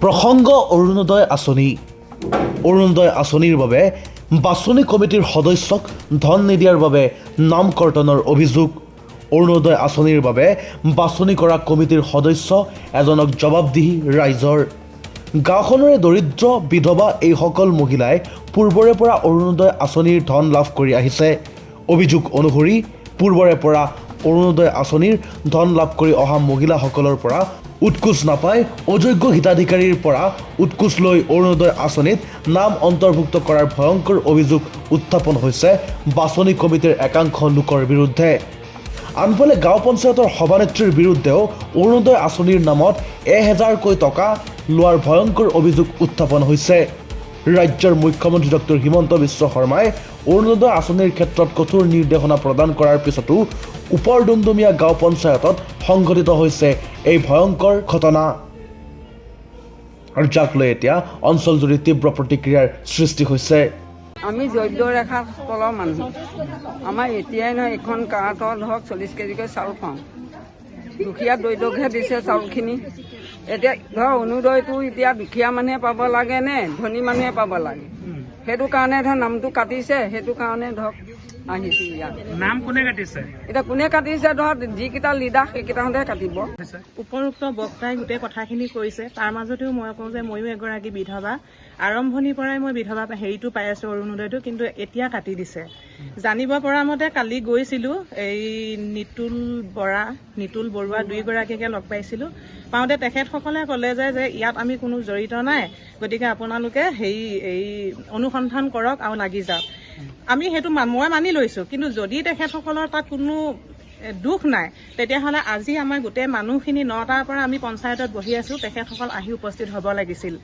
প্ৰসংগ অৰুণোদয় আঁচনিৰ বাবে বাছনি কমিটিৰ সদস্যক ধন নিদিয়াৰ বাবে নাম কৰ্তনৰ অভিযোগ। অৰুণোদয় আঁচনিৰ বাবে বাছনি কৰা কমিটিৰ সদস্য এজনক জবাবদিহি ৰাইজৰ। গাঁওখনৰে দৰিদ্ৰ বিধৱা এইসকল মহিলাই পূৰ্বৰে পৰা অৰুণোদয় আঁচনিৰ ধন লাভ কৰি আহিছে। অভিযোগ অনুসৰি পূৰ্বৰে পৰা অৰুণোদয় আঁচনিৰ ধন লাভ কৰি অহা মহিলাসকলৰ পৰা উৎকোচ নাপাই অযোগ্য হিতাধিকাৰীৰ পৰা উৎকোচ লৈ অৰুণোদয় আঁচনিত নাম অন্তৰ্ভুক্ত কৰাৰ ভয়ংকৰ অভিযোগ উত্থাপন হৈছে বাছনি কমিটিৰ একাংশ লোকৰ বিৰুদ্ধে। আনফালে গাঁও পঞ্চায়তৰ সভানেত্ৰীৰ বিৰুদ্ধেও অৰুণোদয় আঁচনিৰ নামত 1000কৈ টকা লোৱাৰ ভয়ংকৰ অভিযোগ উত্থাপন হৈছে। ৰাজ্যৰ মুখ্যমন্ত্ৰী ডক্টৰ হিমন্ত বিশ্ব শৰ্মাই অৰুণোদয় আঁচনিৰ ক্ষেত্ৰত কঠোৰ নিৰ্দেশনা প্ৰদান কৰাৰ পিছতো ওপৰ ডুমডুমীয়া গাঁও পঞ্চায়তত সংঘটিত হৈছে এই ভয়ংকৰ ঘটনা, আৰু যাক লৈ এতিয়া অঞ্চলজুৰি তীব্ৰ প্ৰতিক্ৰিয়াৰ সৃষ্টি হৈছে। আমি জৈৱ ৰেখাৰ তলৰ মানুহ। আমাৰ এতিয়াই নহয়, এখন কাৰ্টত ধৰক 40 কেজিকৈ চাউল পাওঁ। দুখীয়া দৰিদ্ৰকহে দিছে চাউলখিনি। এতিয়া ধৰক অৰুণোদয়টো এতিয়া দুখীয়া মানুহে পাব লাগে নে ধনী মানুহে পাব লাগে, সেইটো কাৰণে ধৰক নামটো কাটিছে। সেইটো কাৰণে ধৰক আহিছে ইয়াত। নাম কোনে কাটিছে? এতিয়া কোনে কাটিছে ধৰক যিকেইটা লিডাৰ সেইকেইটাহঁতে কাটিব। উপৰোক্ত বক্তাই গোটেই কথাখিনি কৈছে। তাৰ মাজতেও মই কওঁ যে ময়ো এগৰাকী বিধৱা। আৰম্ভণিৰ পৰাই মই বিধৱা হেৰিটো পাই আছো অৰুণোদয়টো, কিন্তু এতিয়া কাটি দিছে। জানিব পৰা মতে কালি গৈছিলোঁ, এই নিতুল বৰুৱা দুইগৰাকীকে লগ পাইছিলোঁ। পাওঁতে তেখেতসকলে ক'লে যে ইয়াত আমি কোনো জড়িত নাই, গতিকে আপোনালোকে এই অনুসন্ধান কৰক আৰু লাগি যাওক। আমি সেইটো মই মানি লৈছোঁ, কিন্তু যদি তেখেতসকলৰ তাত কোনো দুখ নাই তেতিয়াহ'লে আজি আমাৰ গোটেই মানুহখিনি 9টাৰ পৰা আমি পঞ্চায়তত বহি আছোঁ। তেখেতসকল আহি উপস্থিত হ'ব লাগিছিল,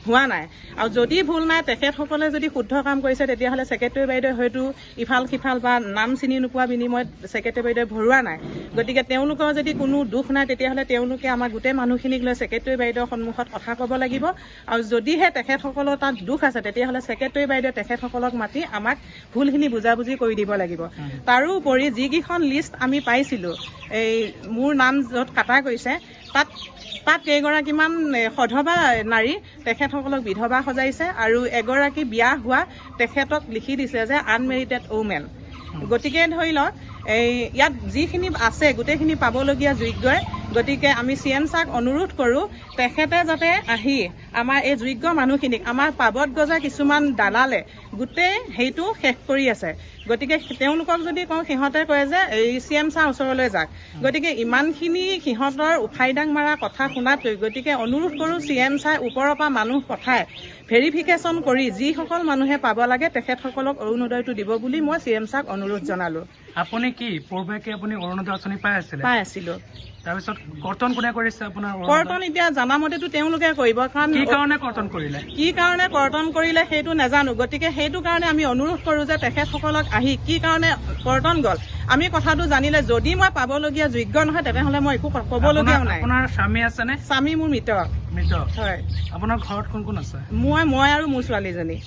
হোৱা নাই। আৰু যদি ভুল নাই, তেখেতসকলে যদি শুদ্ধ কাম কৰিছে তেতিয়াহ'লে ছেক্ৰেটাৰী বাইদেৱে হয়তো ইফাল সিফাল বা নাম চিনি নোপোৱা বিনিময়ত ছেক্ৰেটাৰী বাইদেৱে ভৰোৱা নাই। গতিকে তেওঁলোকৰ যদি কোনো দুখ নাই তেতিয়াহ'লে তেওঁলোকে আমাৰ গোটেই মানুহখিনিক লৈ ছেক্ৰেটাৰী বাইদেউৰ সন্মুখত কথা ক'ব লাগিব। আৰু যদিহে তেখেতসকলৰ তাত দুখ আছে তেতিয়াহ'লে ছেক্ৰেটাৰী বাইদেৱে তেখেতসকলক মাতি আমাক ভুলখিনি বুজাবুজি কৰি দিব লাগিব। তাৰোপৰি যিকেইখন লিষ্ট আমি পাইছিলোঁ, এই মোৰ নাম য'ত কাটা গৈছে তাত কেইগৰাকীমান সধৱা নাৰী তেখেতসকলক বিধৱা সজাইছে, আৰু এগৰাকী বিয়া হোৱা তেখেতক লিখি দিছে যে আনমেৰিটেড ওমেন। গতিকে ধৰি লওক ইয়াত যিখিনি আছে গোটেইখিনি পাবলগীয়া যোগ্যই। গতিকে আমি CM ছাৰক অনুৰোধ কৰোঁ, তেখেতে যাতে আহি আমাৰ এই যোগ্য মানুহখিনিক, আমাৰ পাবত গজা কিছুমান দালালে গোটেই সেইটো শেষ কৰি আছে। গতিকে তেওঁলোকক যদি কওঁ, সিহঁতে কয় যে এই CM ছাৰ ওচৰলৈ যাওক। গতিকে ইমানখিনি সিহঁতৰ উফাইদাং মাৰা কথা শুনাতকৈ গতিকে অনুৰোধ কৰোঁ, CM ছাৰ ওপৰৰ পৰা মানুহ পঠাই ভেৰিফিকেশ্যন কৰি যিসকল মানুহে পাব লাগে তেখেতসকলক অৰুণোদয়টো দিব বুলি মই CM ছাৰক অনুৰোধ জনালোঁ। আপুনি কি পূৰ্বে আপুনি অৰুণোদয় আঁচনি পাই আছিলোঁ। তাৰপিছত কৰ্তন কোনে কৰিছে আপোনাৰ? কৰ্তন এতিয়া জানামতেতো তেওঁলোকে কৰিব, কাৰণ কি কাৰণে কৰ্তন কৰিলে সেইটো নাজানো। গতিকে সেইটো কাৰণে আমি অনুৰোধ কৰোঁ যে তেখেতসকলক আহি কি কাৰণে কৰ্তন গ'ল আমি কথাটো জানিলে, যদি মই পাবলগীয়া যোগ্য নহয় তেতিয়াহ'লে মই একো ক'বলগীয়াও নাই। আপোনাৰ স্বামী আছেনে? স্বামী মোৰ মৃত। হয়। আপোনাৰ ঘৰত কোন কোন আছে? মই আৰু মোৰ ছোৱালীজনী।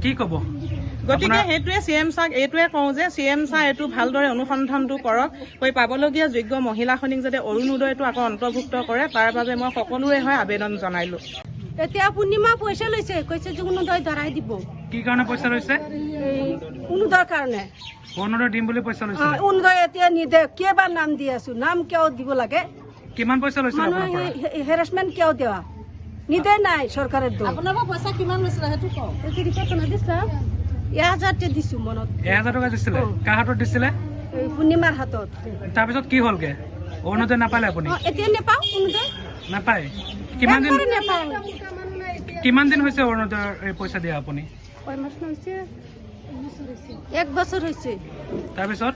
কি ক'ব? গতিকে সেইটোৱে CM ছাৰক এইটোৱে কওঁ যে CM ছাৰ এইটো ভালদৰে অনুসন্ধানটো কৰক, হৈ পাবলগীয়া যোগ্য মহিলাখিনিক যাতে অৰুণোদয়টো আকৌ অন্তৰ্ভুক্ত কৰে, তাৰ বাবে মই সকলোৰে হৈ আবেদন জনাইলোঁ। এতিয়া পূৰ্ণিমা পইচা লৈছে, কৈছে যে অৰুণোদয় ধৰাই দিব। কি কাৰণে পইচা লৈছে? অৰুণোদয়ৰ কাৰণে। অৰুণোদয় দিম বুলি পইচা লৈছে? অৰুণোদয় এতিয়া নিদে, কেইবাৰ নাম দি আছো, নাম কিয় দিব লাগে? কিমান পইচা লৈছে? হেৰাচমেণ্ট কিয় দিয়া নিদে নাই চৰকাৰে। আপোনাৰ পইচা কিমান লৈছিলে সেইটো কওক। 1000 দিছো মনত। 1000 টকা দিছিলে? কাৰ হাতত দিছিলে? পূৰ্ণিমাৰ হাতত। তাৰপিছত কি হ'লগে? অৰুণোদয় নাপালে আপুনি? এতিয়া নেপাওঁ অৰুণোদয়। নাপায়? কিমান দিন হৈছে অৰুণোদয়ৰ পইচা দিয়া আপুনি? 1 বছৰ হৈছে। তাৰপিছত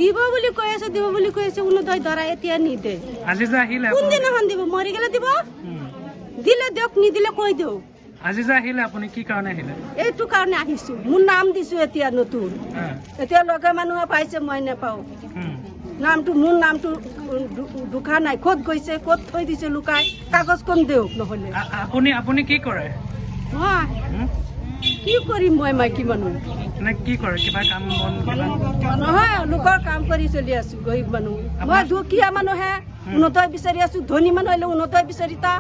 দিব বুলি কৈ আছে অৰুণোদয় ধৰা এতিয়া নিদে। আজি যে আহিলে কোনদিনাখন দিব? মৰি গেলে দিব, দিলে দিয়ক, নিদিলে কৈ দিওঁ। আজি যে আহিলে আপুনি কি কাৰণে আহিলে? এইটো কাৰণে আহিছো, মোৰ নাম দিছো এতিয়া নতুন। এতিয়া লগে মানুহে পাইছে, মই নেপাওঁ নামটো। মোৰ নামটো ঢুকা নাই, ক'ত গৈছে, ক'ত থৈ দিছে লুকাই, কাগজখন দিয়ক নহ'লে। আপুনি কি কৰে? কি কৰিম মই, মাইকী মানুহ। কি কৰে? কিবা কাম বন? নহয়, লোকৰ কাম কৰি চলি আছো, গৰীব মানুহ। মই দুখীয়া মানুহে উন্নতই বিচাৰি আছো ধনী মানুহ হ'লে উন্নতই বিচাৰি তা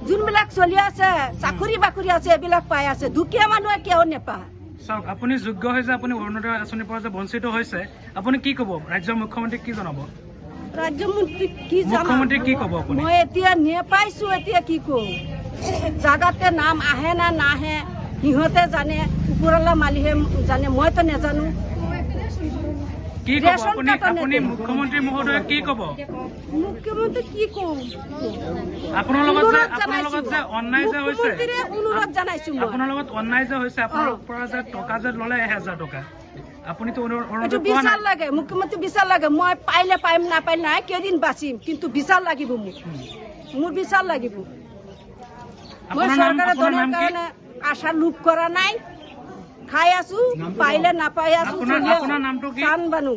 যোনবিলাক চলি আছে চাকৰি বাকৰি আছে এইবিলাক পাই আছে দুখীয়া মানুহে কিয় নেপায় চাওক আপুনি যোগ্য হৈছে আপুনি অৰুণোদয় আঁচনিৰ পৰা যে বঞ্চিত হৈছে আপুনি কি ক'ব ৰাজ্যৰ মুখ্যমন্ত্ৰীক কি জনাব ৰাজ্যমন্ত্ৰীক কি মুখ্যমন্ত্ৰীক কি ক'ব আপুনি মই এতিয়া নেপাইছো এতিয়া কি কওঁ জাগাতে নাম আহে না নাহে সিহঁতে জানে ওপৰৱালা মালিহে জানে মইতো নাজানো কি ক'ব আপুনি মুখ্যমন্ত্ৰী মহোদয় কি ক'ব মুখ্যমন্ত্ৰী কি কওঁ আপোনাৰ লগত যে অন্যায় যে হৈছে অনুৰোধ জনাইছো মই আপোনাৰ লগত অন্যায় যে হৈছে আপোনাৰ পৰা যে টকা যে ল'লে 1000 টকা আপুনিতো এইটো অৰুণোদয় পোৱা বিচাৰ নাই লাগে মুখ্যমন্ত্ৰী বিচাৰ লাগে মই পাইলে পাইম নাপাইলে নাই কেইদিন বাচিম কিন্তু বিচাৰ লাগিব মোক মোৰ বিচাৰ লাগিব মই চৰকাৰৰ ধনৰ কাৰণে আশা লোভ কৰা নাই খাই আছো পাইলে নাপাই আছো আপোনাৰ নামটো কি কাণ বানো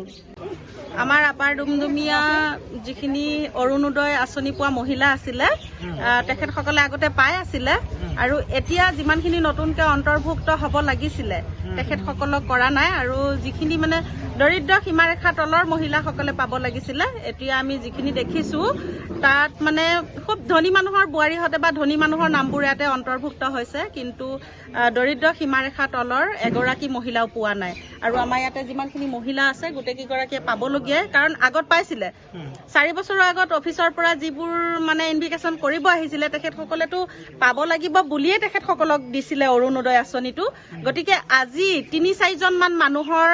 আমাৰ আপাৰ ডুমডুমীয়া যিখিনি অৰুণোদয় আঁচনি পোৱা মহিলা আছিলে তেখেতসকলে আগতে পাই আছিলে আৰু এতিয়া যিমানখিনি নতুনকৈ অন্তৰ্ভুক্ত হ'ব লাগিছিলে তেখেতসকলক কৰা নাই আৰু যিখিনি মানে দৰিদ্ৰ সীমাৰেখা তলৰ মহিলাসকলে পাব লাগিছিলে এতিয়া আমি যিখিনি দেখিছো তাত মানে খুব ধনী মানুহৰ বোৱাৰীহঁতে বা ধনী মানুহৰ নামবোৰ ইয়াতে অন্তৰ্ভুক্ত হৈছে কিন্তু দৰিদ্ৰ সীমাৰেখা তলৰ এগৰাকী মহিলাও পোৱা নাই আৰু আমাৰ ইয়াতে যিমানখিনি মহিলা আছে গোটেইকেইগৰাকীয়ে পাবলগীয়াই কাৰণ আগত পাইছিলে 4 বছৰৰ আগত অফিচৰ পৰা যিবোৰ মানে ইনভিটেশ্যন কৰিব আহিছিলে তেখেতসকলেতো পাব লাগিব বুলিয়ে তেখেতসকলক দিছিলে অৰুণোদয় আঁচনিটো গতিকে আজি 3-4জন মান মানুহৰ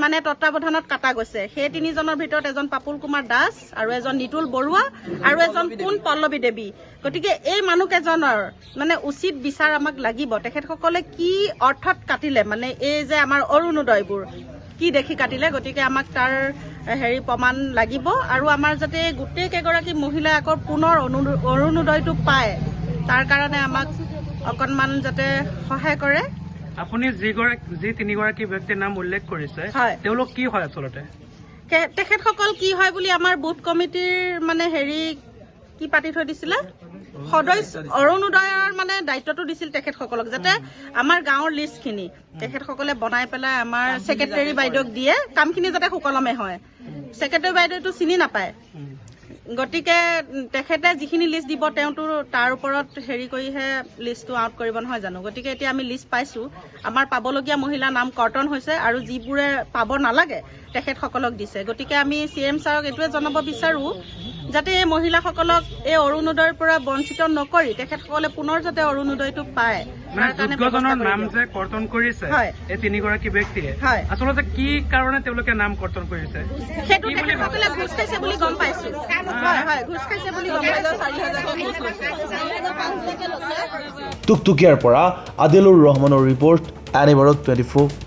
মানে তত্বাৱধানত কাটা গৈছে সেই 3জনৰ ভিতৰত এজন পাপুল কুমাৰ দাস আৰু এজন নিতুল বৰুৱা আৰু এজন পোন পল্লৱী দেৱী গতিকে এই মানুহকেইজনৰ মানে উচিত বিচাৰ আমাক লাগিব তেখেতসকলে কি অৰ্থত কাটিলে মানে এই যে আমাৰ অৰুণোদয়বোৰ কি দেখি কাটিলে গতিকে আমাক তাৰ প্ৰমাণ লাগিব আৰু আমাৰ যাতে গোটেই কেইগৰাকী মহিলাই আকৌ পুনৰ অৰুণোদয়টো পায় তাৰ কাৰণে আমাক অকণমান যাতে সহায় কৰে আপুনি যি 3গৰাকী ব্যক্তিৰ নাম উল্লেখ কৰিছে তেওঁলোক কি হয় আচলতে তেখেতসকল কি হয় বুলি আমাৰ বুথ কমিটিৰ মানে কি পাতি থৈ দিছিলে সদস্য অৰুণোদয়ৰ মানে দায়িত্বটো দিছিল তেখেতসকলক যাতে আমাৰ গাঁৱৰ লিষ্টখিনি তেখেতসকলে বনাই পেলাই আমাৰ ছেক্ৰেটাৰী বাইদেউক দিয়ে কামখিনি যাতে সুকলমে হয় ছেক্ৰেটাৰী বাইদেউটো চিনি নাপায় গতিকে তেখেতে যিখিনি লিষ্ট দিব তেওঁতো তাৰ ওপৰত কৰিহে লিষ্টটো আউট কৰিব নহয় জানো গতিকে এতিয়া আমি লিষ্ট পাইছো আমাৰ পাবলগীয়া মহিলাৰ নাম কৰ্তন হৈছে আৰু যিবোৰে পাব নালাগে তেখেতসকলক দিছে গতিকে আমি CM ছাৰক এইটোৱে জনাব বিচাৰো যাতে এই মহিলাসকলক এই অৰুণোদয়ৰ পৰা বঞ্চিত নকৰি তেখেতসকলে পুনৰ যাতে অৰুণোদয়টো পায় যোগ্যজনৰ নাম যে কৰ্তন কৰিছে এই 3গৰাকী ব্যক্তিয়ে আচলতে কি কাৰণে তেওঁলোকে নাম কৰ্তন কৰিছে সেইটো তেখেতসকলে ঘুচ খাইছে বুলি গম পাইছো ঘুচ খাইছে বুলি গম পাইছো 4,000 টুকটুকিয়াৰ পৰা আদিলুৰ ৰহমানৰ ৰিপৰ্ট এনি ভাৰত 24